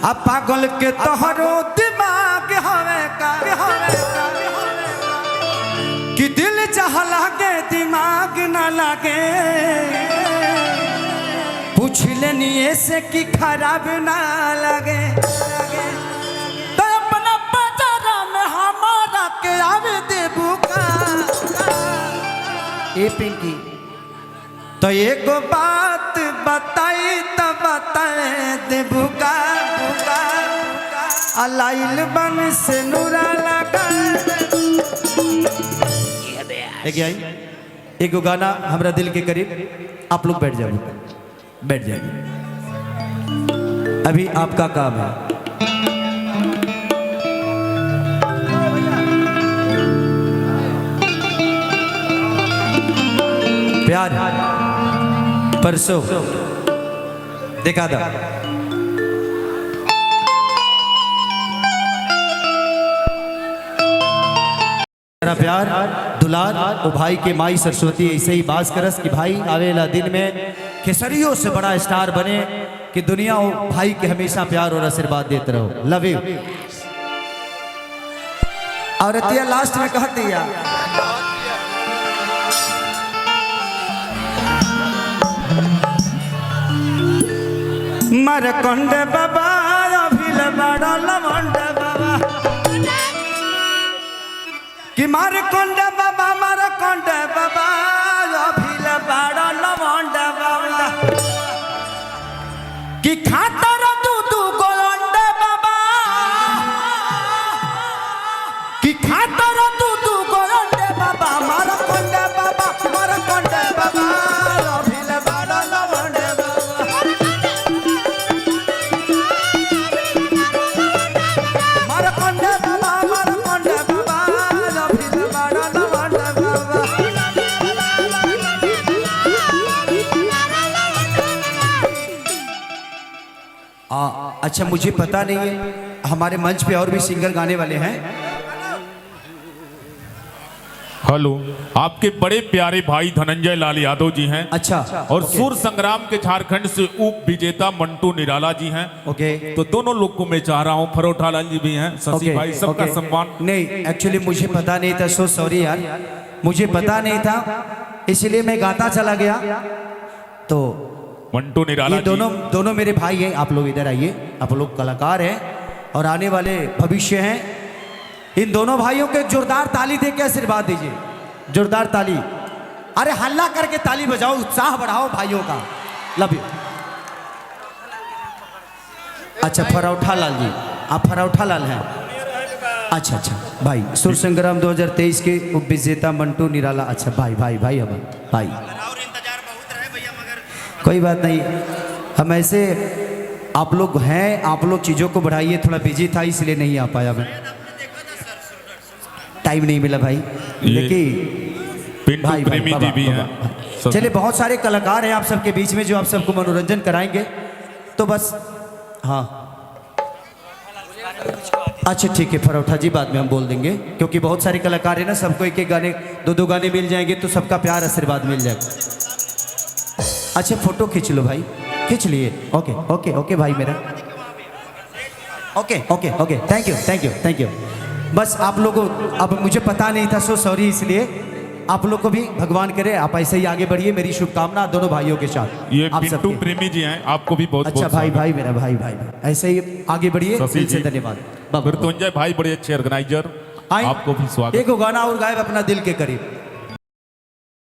अब पागल के तोहरो दिमाग हवे का कि दिल चाह लागे दिमाग ना लागे पूछ लेनी ऐसे कि खराब ना लगे तो अपना बाजारा में हमारा के आवे देबू का ए पिंकी तो एक बात बताई तो बताए देबू का अलाइल बन से नूरा लगा एक गाना हमरा दिल के करीब आप लोग बैठ जाओ बैठ जाइए अभी आपका काम है प्यार परसों देखा था प्यार दुलार ओ भाई के माई सरस्वती ऐसे ही बास करस कि भाई आवेला दिन में खेसरियों से बड़ा स्टार बने कि दुनिया हो भाई के हमेशा प्यार और आशीर्वाद देते रहो लव यू। और लास्ट में कह दिया मरकंड बाबा अभिल बड़ा लवंड बाबा कि मारकंड बाबा अभिल बड़ा लवंड बाबा कि खातर दूधू गोलंड बाबा कि खातर दूधू गोलंड बाबा मारकंड बाबा अभिल बड़ा लवंड अच्छा मुझे पता नहीं है हमारे मंच पे और भी सिंगर गाने वाले हैं। हेलो आपके बड़े प्यारे भाई धनंजय लाल यादव जी हैं। अच्छा और सुर संग्राम के झारखंड से उप विजेता मंटू निराला जी हैं। ओके तो दोनों लोग को मैं चाह रहा हूँ फरोठा लाल जी भी हैं शशि भाई सबका सम्मान। नहीं एक्चुअली मुझे पता नहीं था सो सॉरी यार मुझे पता नहीं था इसलिए मैं गाता चला गया। तो मंटू निराला ये दोनों मेरे भाई हैं। आप लोग इधर आइए आप लोग कलाकार हैं और आने वाले भविष्य हैं। इन दोनों भाइयों को जोरदार ताली दे के आशीर्वाद दीजिए जोरदार ताली। अरे हल्ला करके ताली बजाओ उत्साह बढ़ाओ भाइयों का लव यू। अच्छा फरौठा लाल जी आप फरौठा लाल हैं। अच्छा भाई सुर संग्राम 2023 के उप विजेता मंटू निराला। अच्छा भाई हम भाई कोई बात नहीं हम ऐसे आप लोग हैं आप लोग चीज़ों को बढ़ाइए। थोड़ा बिजी था इसलिए नहीं आ पाया मैं टाइम नहीं मिला भाई लेकिन भाई प्रेमी जी भी हैं। चलिए बहुत सारे कलाकार हैं आप सबके बीच में जो आप सबको मनोरंजन कराएंगे तो बस हाँ अच्छा ठीक है फरौठा जी बाद में हम बोल देंगे क्योंकि बहुत सारे कलाकार हैं ना सबको एक एक गाने दो गाने मिल जाएंगे तो सबका प्यार आशीर्वाद मिल जाएगा। अच्छा फोटो खींच लो भाई खींच लिए ओके भाई मेरा ओके थैंक यू। बस आप लोगों अब मुझे पता नहीं था सो सॉरी इसलिए आप लोग को भी भगवान करे आप ऐसे ही आगे बढ़िए। मेरी शुभकामना दोनों भाइयों के साथ। ये आप सब प्रेमी जी हैं आपको भी बहुत अच्छा भाई मेरा भाई ऐसे ही आगे बढ़िए दिल से धन्यवाद। मृत्युंजय भाई बड़े अच्छे ऑर्गेनाइजर आपको भी स्वागत। एक गाना और गायब अपना दिल के करीब।